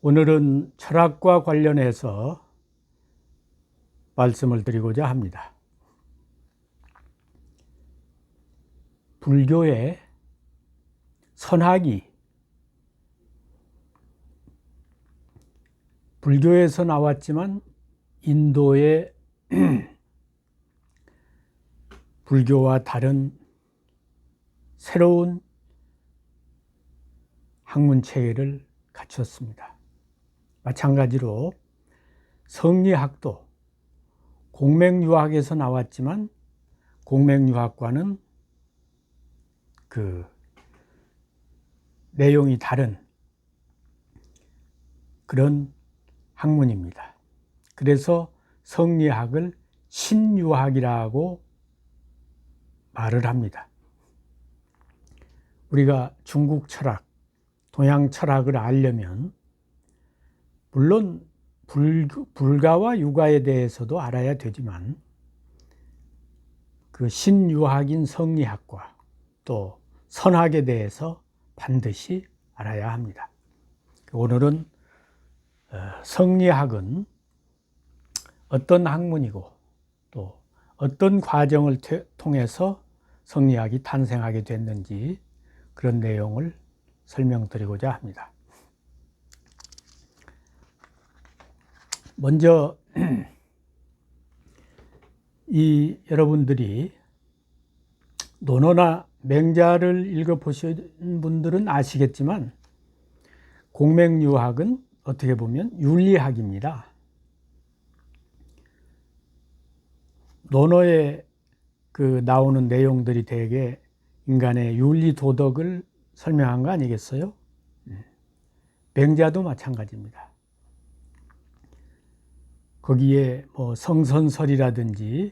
오늘은 철학과 관련해서 말씀을 드리고자 합니다. 불교의 선학이 불교에서 나왔지만 인도의 불교와 다른 새로운 학문 체계를 갖췄습니다. 마찬가지로 성리학도 공맹유학에서 나왔지만 공맹유학과는 그 내용이 다른 그런 학문입니다. 그래서 성리학을 신유학이라고 말을 합니다. 우리가 중국 철학, 동양 철학을 알려면 물론 불가와 유가에 대해서도 알아야 되지만 그 신유학인 성리학과 또 선학에 대해서 반드시 알아야 합니다. 오늘은 성리학은 어떤 학문이고 또 어떤 과정을 통해서 성리학이 탄생하게 됐는지 그런 내용을 설명드리고자 합니다. 먼저 여러분들이 논어나 맹자를 읽어보신 분들은 아시겠지만 공맹유학은 어떻게 보면 윤리학입니다. 논어에 나오는 내용들이 대개 인간의 윤리 도덕을 설명한 거 아니겠어요? 맹자도 마찬가지입니다. 거기에 뭐 성선설이라든지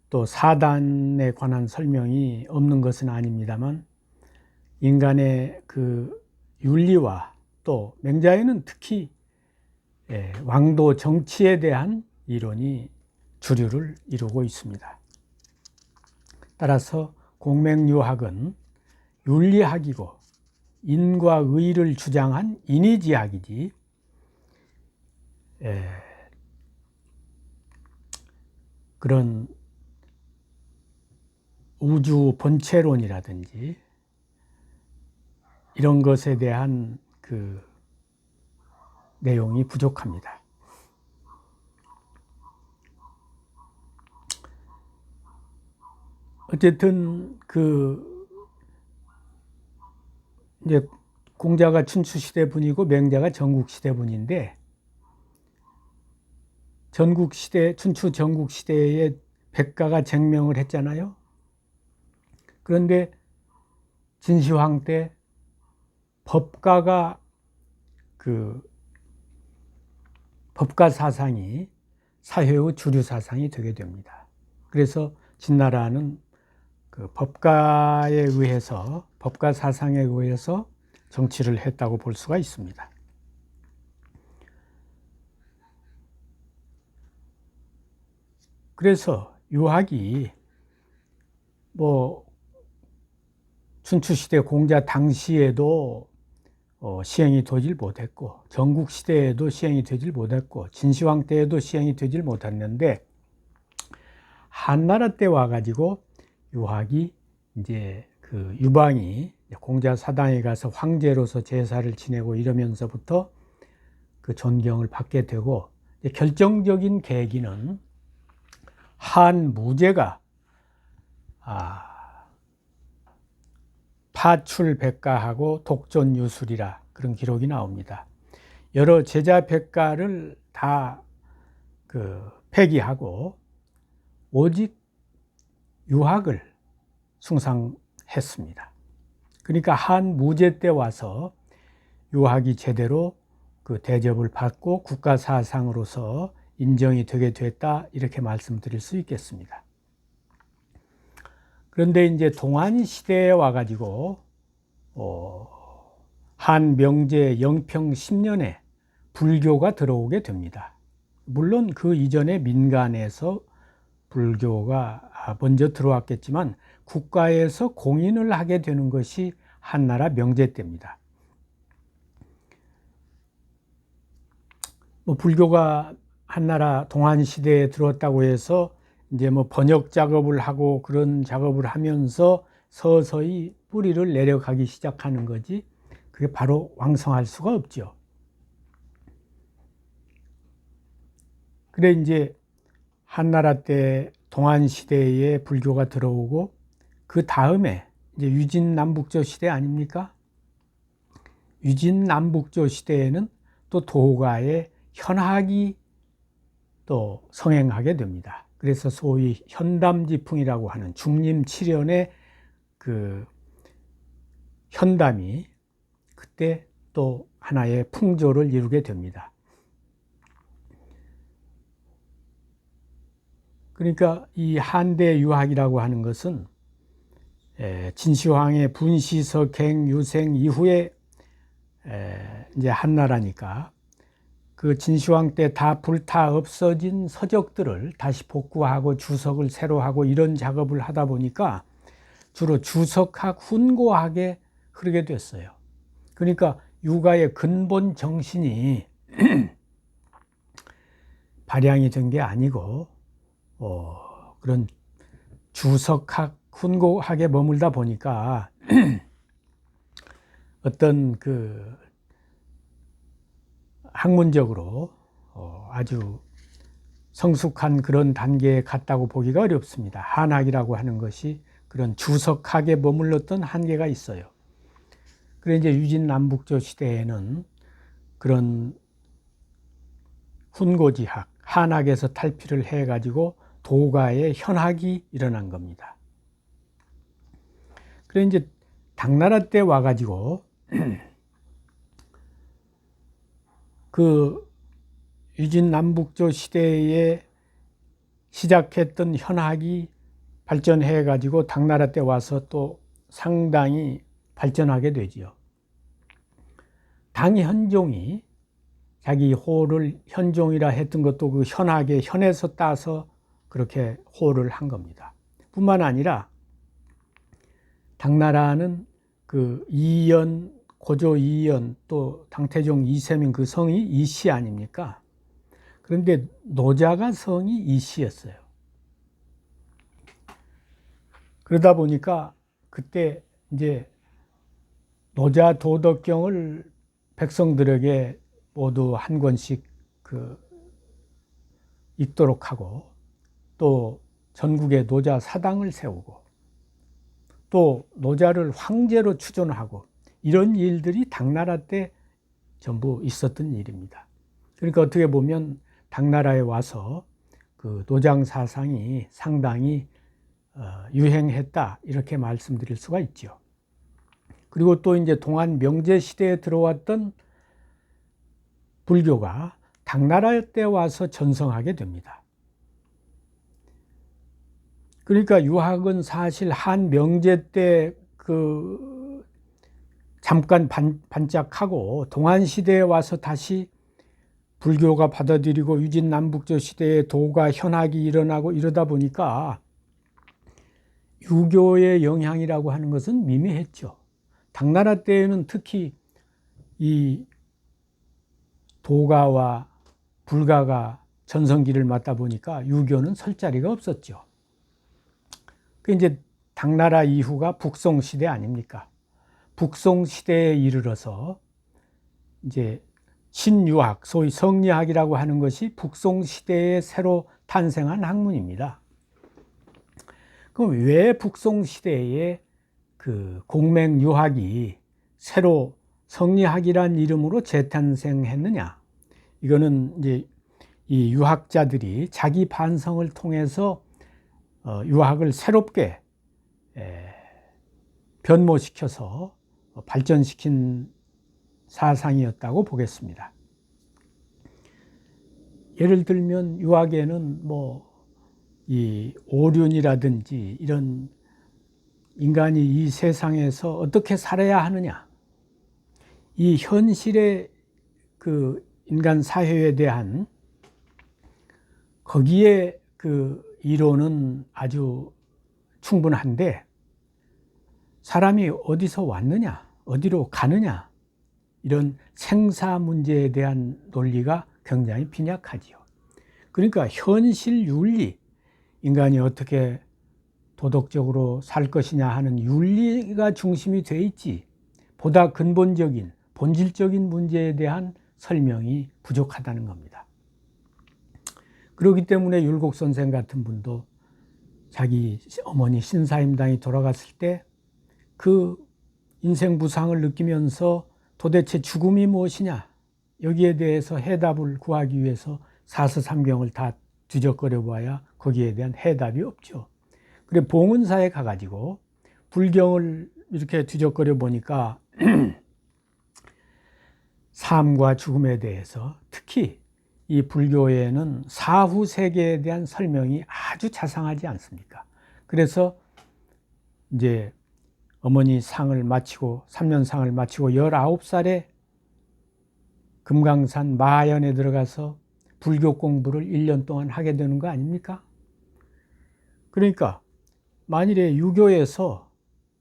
또 사단에 관한 설명이 없는 것은 아닙니다만 인간의 그 윤리와 또 맹자에는 특히 왕도 정치에 대한 이론이 주류를 이루고 있습니다. 따라서 공맹유학은 윤리학이고 인과 의를 주장한 인의지학이지 그런 우주 본체론이라든지 이런 것에 대한 그 내용이 부족합니다. 어쨌든 이제 공자가 춘추시대 분이고 맹자가 전국시대 분인데 춘추 전국시대에 백가가 쟁명을 했잖아요. 그런데 진시황 때 법가 사상이 사회의 주류 사상이 되게 됩니다. 그래서 진나라는 그 법가 사상에 의해서 정치를 했다고 볼 수가 있습니다. 그래서 유학이 뭐 춘추시대 공자 당시에도 시행이 되질 못했고 전국시대에도 시행이 되질 못했고 진시황 때에도 시행이 되질 못했는데 한나라 때 와가지고 유학이 이제 그 유방이 공자 사당에 가서 황제로서 제사를 지내고 이러면서부터 그 존경을 받게 되고 결정적인 계기는 한무제가 파출백가하고 독존유술이라 그런 기록이 나옵니다. 여러 제자 백가를 다 폐기하고 오직 유학을 숭상했습니다. 그러니까 한무제 때 와서 유학이 제대로 그 대접을 받고 국가 사상으로서 인정이 되게 됐다 이렇게 말씀드릴 수 있겠습니다. 그런데 이제 동안 시대에 와가지고 한명제 영평 10년에 불교가 들어오게 됩니다. 물론 그 이전에 민간에서 불교가 먼저 들어왔겠지만 국가에서 공인을 하게 되는 것이 한나라 명제 때입니다. 뭐 불교가 한나라 동안 시대에 들어왔다고 해서 이제 뭐 번역 작업을 하고 그런 작업을 하면서 서서히 뿌리를 내려가기 시작하는 거지, 그게 바로 왕성할 수가 없죠. 그래 이제 한나라 때 동안 시대에 불교가 들어오고 그 다음에 이제 유진남북조 시대 아닙니까? 유진남북조 시대에는 또 도가의 현학이 또 성행하게 됩니다. 그래서 소위 현담지풍이라고 하는 중림칠연의 그 현담이 그때 또 하나의 풍조를 이루게 됩니다. 그러니까 이 한대 유학이라고 하는 것은 진시황의 분시서갱 유생 이후에 이제 한나라니까 그 진시황 때 다 불타 없어진 서적들을 다시 복구하고 주석을 새로 하고 이런 작업을 하다 보니까 주로 주석학, 훈고학에 흐르게 됐어요. 그러니까 유가의 근본 정신이 발양이 된 게 아니고 그런 주석학, 훈고학에 머물다 보니까 어떤 그 학문적으로 아주 성숙한 그런 단계에 갔다고 보기가 어렵습니다. 한학이라고 하는 것이 그런 주석학에 머물렀던 한계가 있어요. 그래 이제 유진남북조 시대에는 그런 훈고지학, 한학에서 탈피를 해가지고 도가의 현학이 일어난 겁니다. 그래 이제 당나라 때 와가지고 그 유진남북조 시대에 시작했던 현학이 발전해 가지고 당나라 때 와서 또 상당히 발전하게 되지요. 당현종이 자기 호를 현종이라 했던 것도 그 현학의 현에서 따서 그렇게 호를 한 겁니다. 뿐만 아니라 당나라는 그 이연, 고조 이연 또 당태종 이세민 그 성이 이씨 아닙니까? 그런데 노자가 성이 이씨였어요. 그러다 보니까 그때 이제 노자 도덕경을 백성들에게 모두 한 권씩 읽도록 하고 또 전국에 노자 사당을 세우고 또 노자를 황제로 추존하고 이런 일들이 당나라 때 전부 있었던 일입니다. 그러니까 어떻게 보면 당나라에 와서 그 노장 사상이 상당히 유행했다 이렇게 말씀드릴 수가 있죠. 그리고 또 이제 동안 명제 시대에 들어왔던 불교가 당나라 때 와서 전성하게 됩니다. 그러니까 유학은 사실 한 명제 때 잠깐 반짝하고 동안 시대에 와서 다시 불교가 받아들이고 유진남북조 시대에 도가 현학이 일어나고 이러다 보니까 유교의 영향이라고 하는 것은 미미했죠. 당나라 때에는 특히 이 도가와 불가가 전성기를 맞다 보니까 유교는 설 자리가 없었죠. 그 이제 당나라 이후가 북송 시대 아닙니까? 북송 시대에 이르러서 이제 신유학, 소위 성리학이라고 하는 것이 북송 시대에 새로 탄생한 학문입니다. 그럼 왜 북송 시대에 그 공맹유학이 새로 성리학이란 이름으로 재탄생했느냐? 이거는 이제 이 유학자들이 자기 반성을 통해서 유학을 새롭게 변모시켜서 발전시킨 사상이었다고 보겠습니다. 예를 들면 유학에는 뭐 이 오륜이라든지 이런 인간이 이 세상에서 어떻게 살아야 하느냐, 이 현실의 그 인간 사회에 대한 거기에 그 이론은 아주 충분한데 사람이 어디서 왔느냐, 어디로 가느냐, 이런 생사 문제에 대한 논리가 굉장히 빈약하지요. 그러니까 현실 윤리, 인간이 어떻게 도덕적으로 살 것이냐 하는 윤리가 중심이 돼 있지, 보다 근본적인 본질적인 문제에 대한 설명이 부족하다는 겁니다. 그렇기 때문에 율곡 선생 같은 분도 자기 어머니 신사임당이 돌아갔을 때 그 인생 부상을 느끼면서 도대체 죽음이 무엇이냐, 여기에 대해서 해답을 구하기 위해서 사서삼경을 다 뒤적거려 봐야 거기에 대한 해답이 없죠. 그래 봉은사에 가가지고 불경을 이렇게 뒤적거려 보니까 삶과 죽음에 대해서, 특히 이 불교에는 사후 세계에 대한 설명이 아주 자상하지 않습니까? 그래서 이제 어머니 상을 마치고 3년상을 마치고 19살에 금강산 마연에 들어가서 불교 공부를 1년 동안 하게 되는 거 아닙니까? 그러니까 만일에 유교에서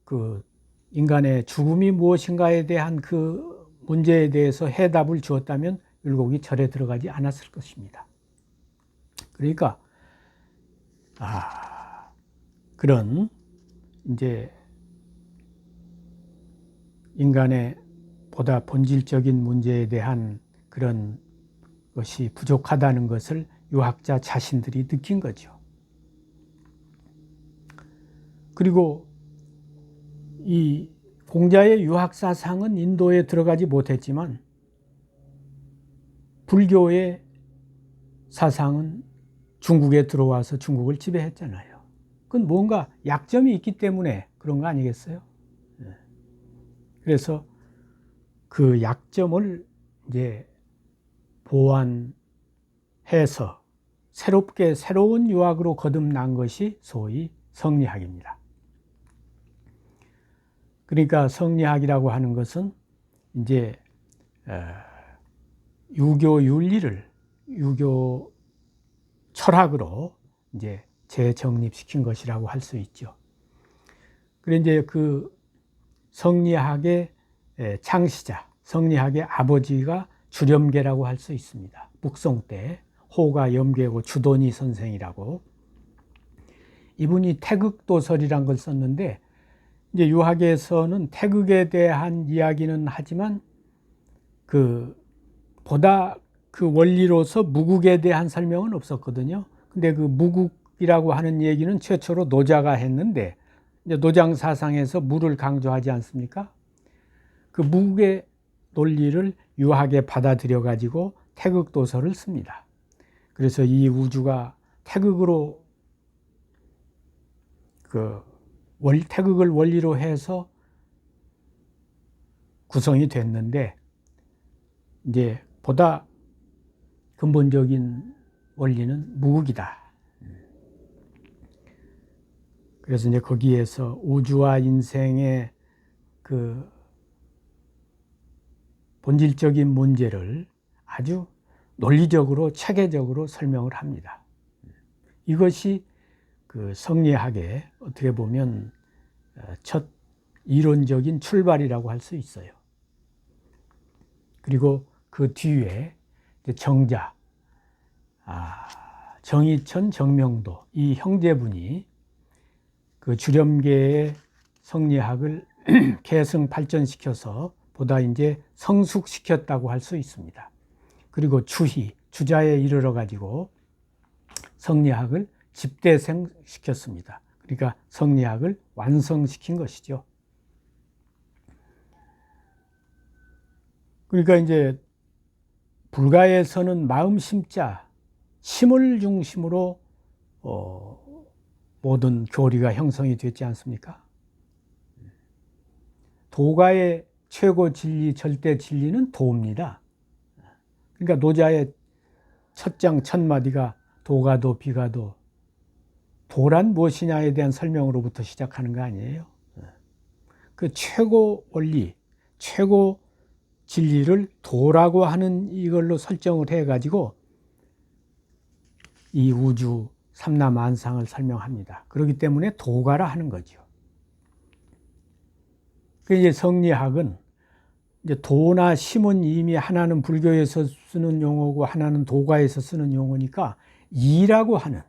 그 인간의 죽음이 무엇인가에 대한 그 문제에 대해서 해답을 주었다면 율곡이 절에 들어가지 않았을 것입니다. 그러니까 그런 이제 인간의 보다 본질적인 문제에 대한 그런 것이 부족하다는 것을 유학자 자신들이 느낀 거죠. 그리고 이 공자의 유학 사상은 인도에 들어가지 못했지만 불교의 사상은 중국에 들어와서 중국을 지배했잖아요. 그건 뭔가 약점이 있기 때문에 그런 거 아니겠어요? 그래서 그 약점을 이제 보완해서 새롭게 새로운 유학으로 거듭난 것이 소위 성리학입니다. 그러니까 성리학이라고 하는 것은 이제 유교 윤리를 유교 철학으로 이제 재정립시킨 것이라고 할 수 있죠. 그런데 이제 그 성리학의 창시자, 성리학의 아버지가 주렴계라고 할 수 있습니다. 북송 때 호가 염계고 주돈이 선생이라고, 이분이 태극도설이란 걸 썼는데, 이제 유학에서는 태극에 대한 이야기는 하지만 보다 그 원리로서 무국에 대한 설명은 없었거든요. 근데 그 무국이라고 하는 얘기는 최초로 노자가 했는데, 이제 노장 사상에서 무를 강조하지 않습니까? 그 무국의 논리를 유학에 받아들여 가지고 태극도설을 씁니다. 그래서 이 우주가 태극으로 태극을 원리로 해서 구성이 됐는데, 이제 보다 근본적인 원리는 무국이다. 그래서 이제 거기에서 우주와 인생의 그 본질적인 문제를 아주 논리적으로 체계적으로 설명을 합니다. 이것이 그 성리학의 어떻게 보면 첫 이론적인 출발이라고 할 수 있어요. 그리고 그 뒤에 정자, 정의천, 정명도 이 형제분이 그 주렴계의 성리학을 계승 발전시켜서 보다 이제 성숙시켰다고 할 수 있습니다. 그리고 주자에 이르러 가지고 성리학을 집대생시켰습니다. 그러니까 성리학을 완성시킨 것이죠. 그러니까 이제 불가에서는 마음 심자, 심을 중심으로 모든 교리가 형성이 됐지 않습니까? 도가의 최고 진리, 절대 진리는 도입니다. 그러니까 노자의 첫 장 첫 마디가 도가도 비가도, 도란 무엇이냐에 대한 설명으로부터 시작하는 거 아니에요? 그 최고 원리, 최고 진리를 도라고 하는 이걸로 설정을 해가지고 이 우주 삼라만상을 설명합니다. 그렇기 때문에 도가라 하는 거죠. 그 이제 성리학은 이제 도나 심은 이미 하나는 불교에서 쓰는 용어고 하나는 도가에서 쓰는 용어니까 이라고 하는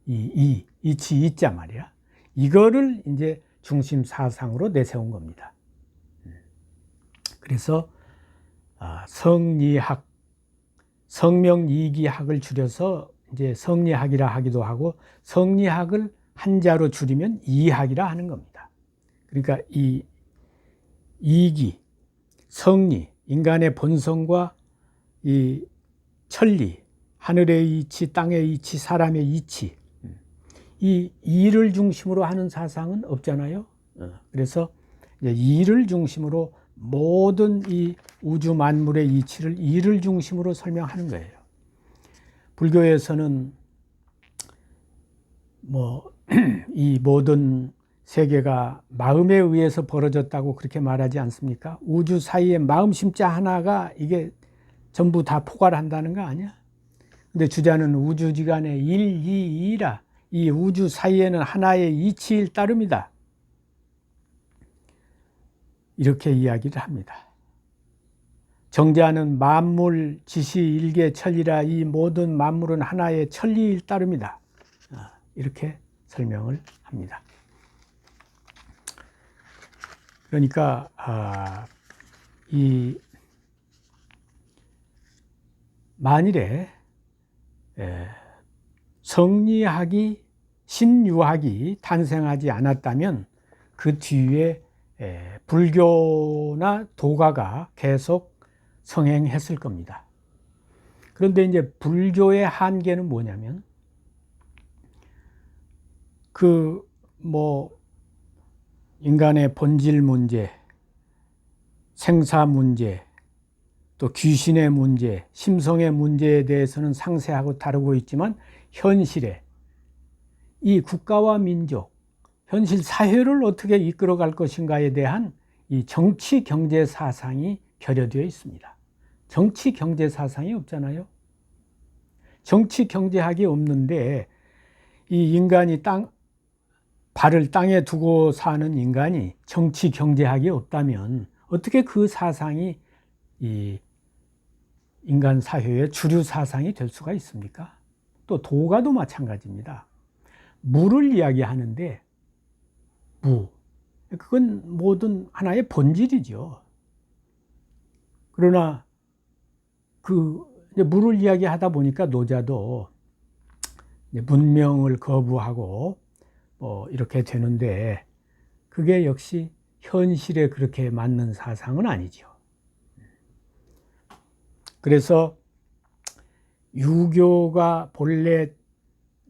이치 이자 말이야. 이거를 이제 중심 사상으로 내세운 겁니다. 그래서 성리학, 성명이기학을 줄여서 이제 성리학이라 하기도 하고, 성리학을 한자로 줄이면 이학이라 하는 겁니다. 그러니까 이 이기, 성리, 인간의 본성과 이 천리, 하늘의 이치, 땅의 이치, 사람의 이치, 이 이를 중심으로 하는 사상은 없잖아요. 그래서 이제 이를 중심으로 모든 이 우주 만물의 이치를 이를 중심으로 설명하는 거예요. 불교에서는 이 모든 세계가 마음에 의해서 벌어졌다고 그렇게 말하지 않습니까? 우주 사이에 마음 심자 하나가 이게 전부 다 포괄한다는 거 아니야? 근데 주자는 우주지간의 일이이라, 이 우주 사이에는 하나의 이치일 따름이다, 이렇게 이야기를 합니다. 정자는 만물 지시 일개 천리라, 이 모든 만물은 하나의 천리일 따름이다, 이렇게 설명을 합니다. 그러니까 이 만일에 성리학이, 신유학이 탄생하지 않았다면 그 뒤에 불교나 도가가 계속 성행했을 겁니다. 그런데 이제 불교의 한계는 뭐냐면, 인간의 본질 문제, 생사 문제, 또 귀신의 문제, 심성의 문제에 대해서는 상세하고 다루고 있지만, 현실에 이 국가와 민족, 현실 사회를 어떻게 이끌어갈 것인가에 대한 이 정치 경제 사상이 결여되어 있습니다. 정치 경제 사상이 없잖아요. 정치 경제학이 없는데, 이 인간이 발을 땅에 두고 사는 인간이 정치 경제학이 없다면 어떻게 그 사상이 이 인간 사회의 주류 사상이 될 수가 있습니까? 또 도가도 마찬가지입니다. 무를 이야기하는데, 그건 모든 하나의 본질이죠. 그러나 무를 이야기하다 보니까 노자도 문명을 거부하고 이렇게 되는데, 그게 역시 현실에 그렇게 맞는 사상은 아니죠. 그래서 유교가 본래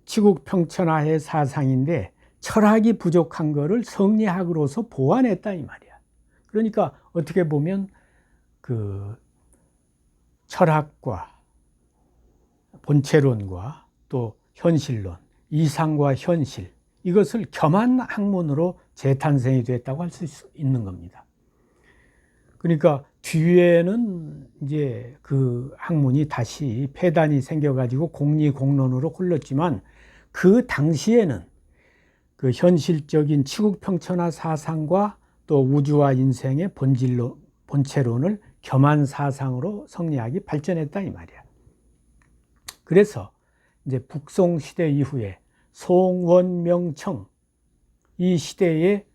치국평천하의 사상인데 철학이 부족한 거를 성리학으로서 보완했다 이 말이야. 그러니까 어떻게 보면 그 철학과 본체론과 또 현실론, 이상과 현실, 이것을 겸한 학문으로 재탄생이 됐다고 할 수 있는 겁니다. 그러니까 뒤에는 이제 그 학문이 다시 폐단이 생겨가지고 공리공론으로 흘렀지만, 그 당시에는 그 현실적인 치국평천하 사상과 또 우주와 인생의 본체론을 겸한 사상으로 성리학이 발전했다 이 말이야. 그래서 이제 북송 시대 이후에 송원명청, 이 시대에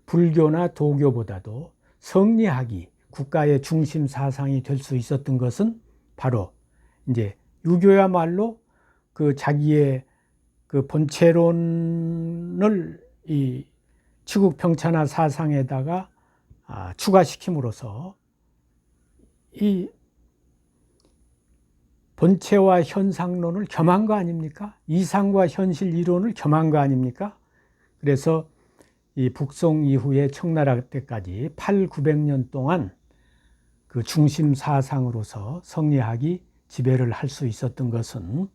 불교나 도교보다도 성리학이 국가의 중심 사상이 될 수 있었던 것은 바로 이제 유교야말로 그 자기의 그 본체론을 이 치국평천하 사상에다가 추가시킴으로써 이 본체와 현상론을 겸한 거 아닙니까? 이상과 현실 이론을 겸한 거 아닙니까? 그래서 이 북송 이후에 청나라 때까지 800~900년 동안 그 중심 사상으로서 성리학이 지배를 할 수 있었던 것은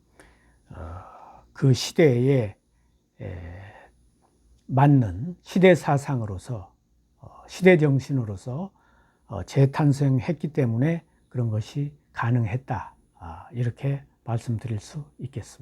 그 시대에 맞는 시대 사상으로서, 시대 정신으로서 재탄생했기 때문에 그런 것이 가능했다, 이렇게 말씀드릴 수 있겠습니다.